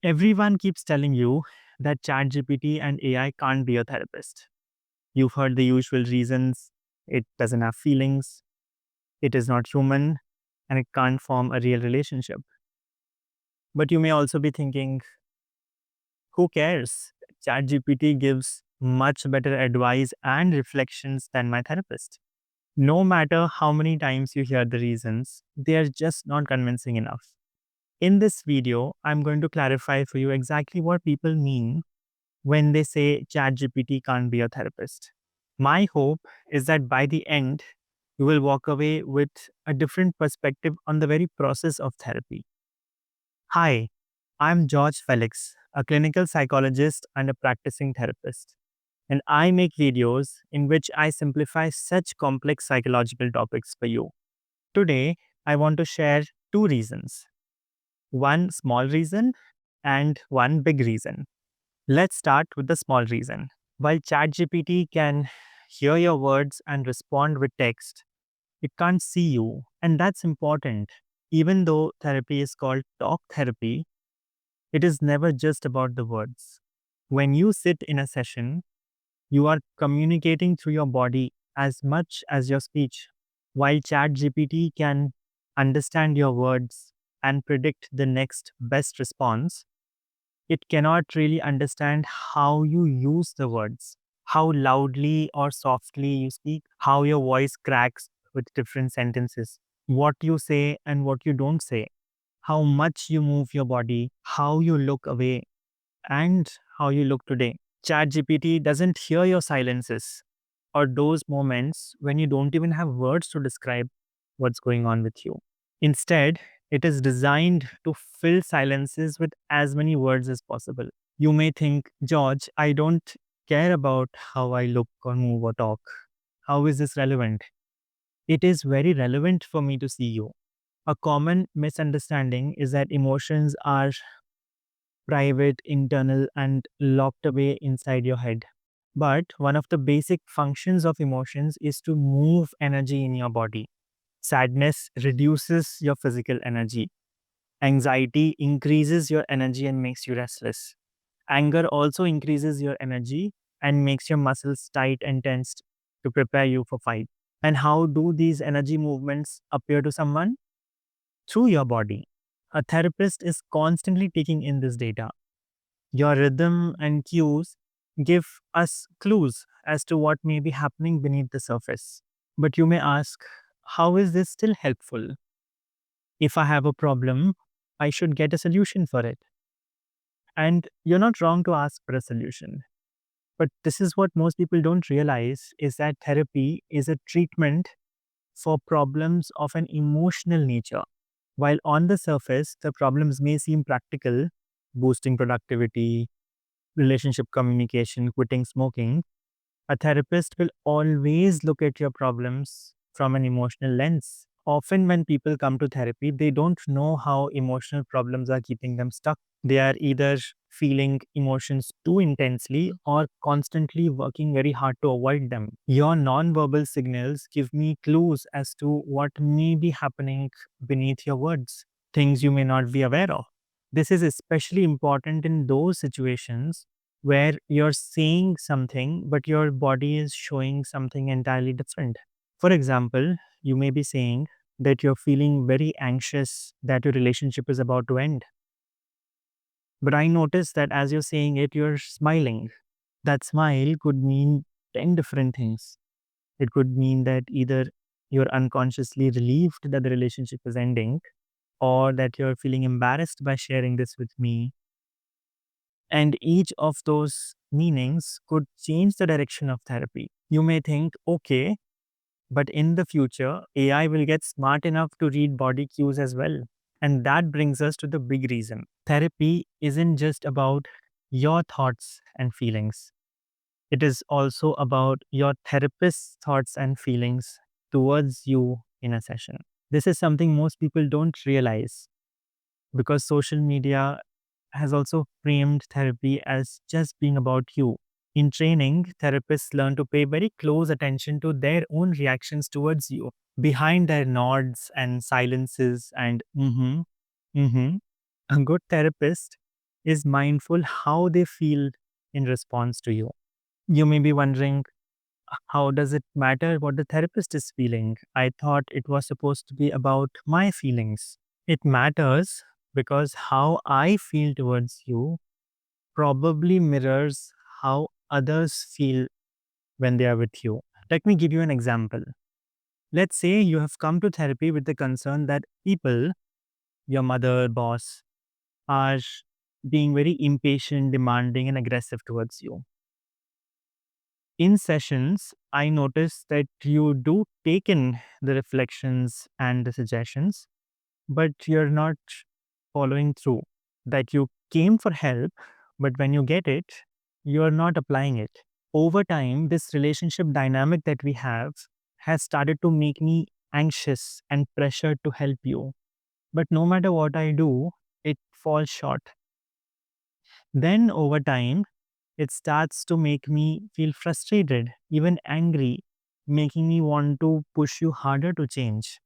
Everyone keeps telling you that ChatGPT and AI can't be a therapist. You've heard the usual reasons: it doesn't have feelings, it is not human, and it can't form a real relationship. But you may also be thinking, who cares? ChatGPT gives much better advice and reflections than my therapist. No matter how many times you hear the reasons, they are just not convincing enough. In this video, I'm going to clarify for you exactly what people mean when they say ChatGPT can't be a therapist. My hope is that by the end, you will walk away with a different perspective on the very process of therapy. Hi, I'm George Felix, a clinical psychologist and a practicing therapist. And I make videos in which I simplify such complex psychological topics for you. Today, I want to share two reasons: one small reason and one big reason. Let's start with the small reason. While ChatGPT can hear your words and respond with text, it can't see you. And that's important. Even though therapy is called talk therapy, it is never just about the words. When you sit in a session, you are communicating through your body as much as your speech. While ChatGPT can understand your words and predict the next best response, it cannot really understand how you use the words, how loudly or softly you speak, how your voice cracks with different sentences, what you say and what you don't say, how much you move your body, how you look away, and how you look today. ChatGPT doesn't hear your silences or those moments when you don't even have words to describe what's going on with you. Instead, it is designed to fill silences with as many words as possible. You may think, George, I don't care about how I look or move or talk. How is this relevant? It is very relevant for me to see you. A common misunderstanding is that emotions are private, internal, and locked away inside your head. But one of the basic functions of emotions is to move energy in your body. Sadness reduces your physical energy. Anxiety increases your energy and makes you restless. Anger also increases your energy and makes your muscles tight and tensed to prepare you for fight. And how do these energy movements appear to someone? Through your body. A therapist is constantly taking in this data. Your rhythm and cues give us clues as to what may be happening beneath the surface. But you may ask, how is this still helpful? If I have a problem, I should get a solution for it. And you're not wrong to ask for a solution. But this is what most people don't realize is that therapy is a treatment for problems of an emotional nature. While on the surface, the problems may seem practical: boosting productivity, relationship communication, quitting smoking, a therapist will always look at your problems from an emotional lens. Often, when people come to therapy, they don't know how emotional problems are keeping them stuck. They are either feeling emotions too intensely or constantly working very hard to avoid them. Your nonverbal signals give me clues as to what may be happening beneath your words, things you may not be aware of. This is especially important in those situations where you're saying something, but your body is showing something entirely different. For example, you may be saying that you're feeling very anxious that your relationship is about to end. But I notice that as you're saying it, you're smiling. That smile could mean 10 different things. It could mean that either you're unconsciously relieved that the relationship is ending, or that you're feeling embarrassed by sharing this with me. And each of those meanings could change the direction of therapy. You may think, okay, but in the future, AI will get smart enough to read body cues as well. And that brings us to the big reason. Therapy isn't just about your thoughts and feelings, it is also about your therapist's thoughts and feelings towards you in a session. This is something most people don't realize because social media has also framed therapy as just being about you. In training, therapists learn to pay very close attention to their own reactions towards you. Behind their nods and silences and a good therapist is mindful how they feel in response to you. You may be wondering, how does it matter what the therapist is feeling? I thought it was supposed to be about my feelings. It matters because how I feel towards you probably mirrors how others feel when they are with you. Let me give you an example. Let's say you have come to therapy with the concern that people, your mother, boss, are being very impatient, demanding, and aggressive towards you. In sessions, I notice that you do take in the reflections and the suggestions, but you're not following through. That you came for help, but when you get it, you're not applying it. Over time, this relationship dynamic that we have has started to make me anxious and pressured to help you. But no matter what I do, it falls short. Then over time, it starts to make me feel frustrated, even angry, making me want to push you harder to change.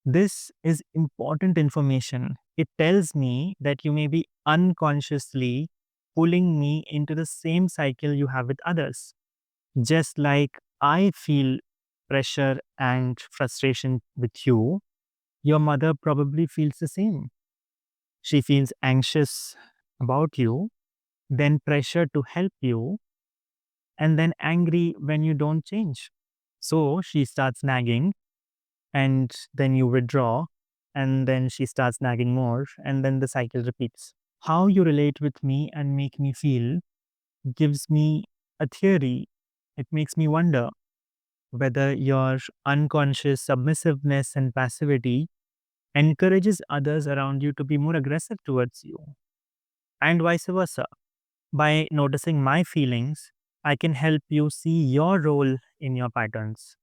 This is important information. It tells me that you may be unconsciously pulling me into the same cycle you have with others. Just like I feel pressure and frustration with you, your mother probably feels the same. She feels anxious about you, then pressure to help you, and then angry when you don't change. So she starts nagging, and then you withdraw, and then she starts nagging more, and then the cycle repeats. How you relate with me and make me feel gives me a theory. It makes me wonder whether your unconscious submissiveness and passivity encourages others around you to be more aggressive towards you, and vice versa. By noticing my feelings, I can help you see your role in your patterns,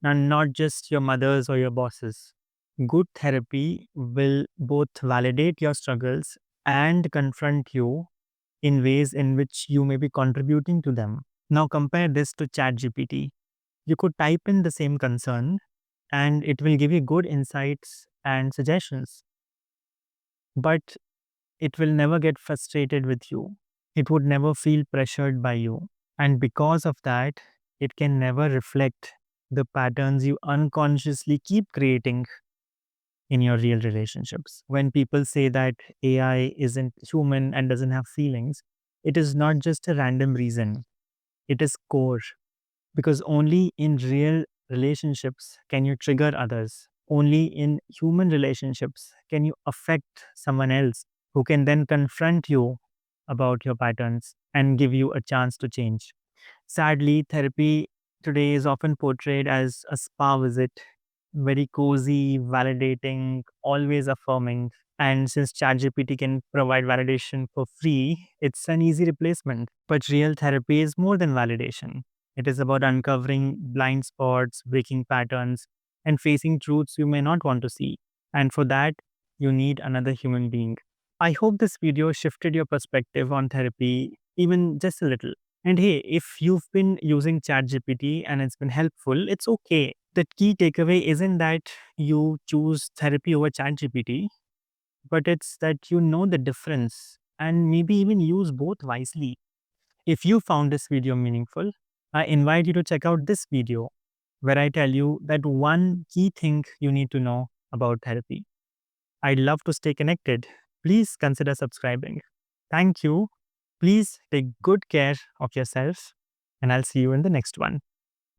and not just your mother's or your boss's. Good therapy will both validate your struggles and confront you in ways in which you may be contributing to them. Now, compare this to ChatGPT. You could type in the same concern and it will give you good insights and suggestions, but it will never get frustrated with you. It would never feel pressured by you. And because of that, it can never reflect the patterns you unconsciously keep creating in your real relationships. When people say that AI isn't human and doesn't have feelings, it is not just a random reason, it is core. Because only in real relationships can you trigger others. Only in human relationships can you affect someone else who can then confront you about your patterns and give you a chance to change. Sadly, therapy today is often portrayed as a spa visit, very cozy, validating, always affirming. And since ChatGPT can provide validation for free, it's an easy replacement. But real therapy is more than validation. It is about uncovering blind spots, breaking patterns, and facing truths you may not want to see. And for that, you need another human being. I hope this video shifted your perspective on therapy even just a little. And hey, if you've been using ChatGPT and it's been helpful, it's okay. The key takeaway isn't that you choose therapy over ChatGPT, but it's that you know the difference and maybe even use both wisely. If you found this video meaningful, I invite you to check out this video where I tell you that one key thing you need to know about therapy. I'd love to stay connected. Please consider subscribing. Thank you. Please take good care of yourself, and I'll see you in the next one.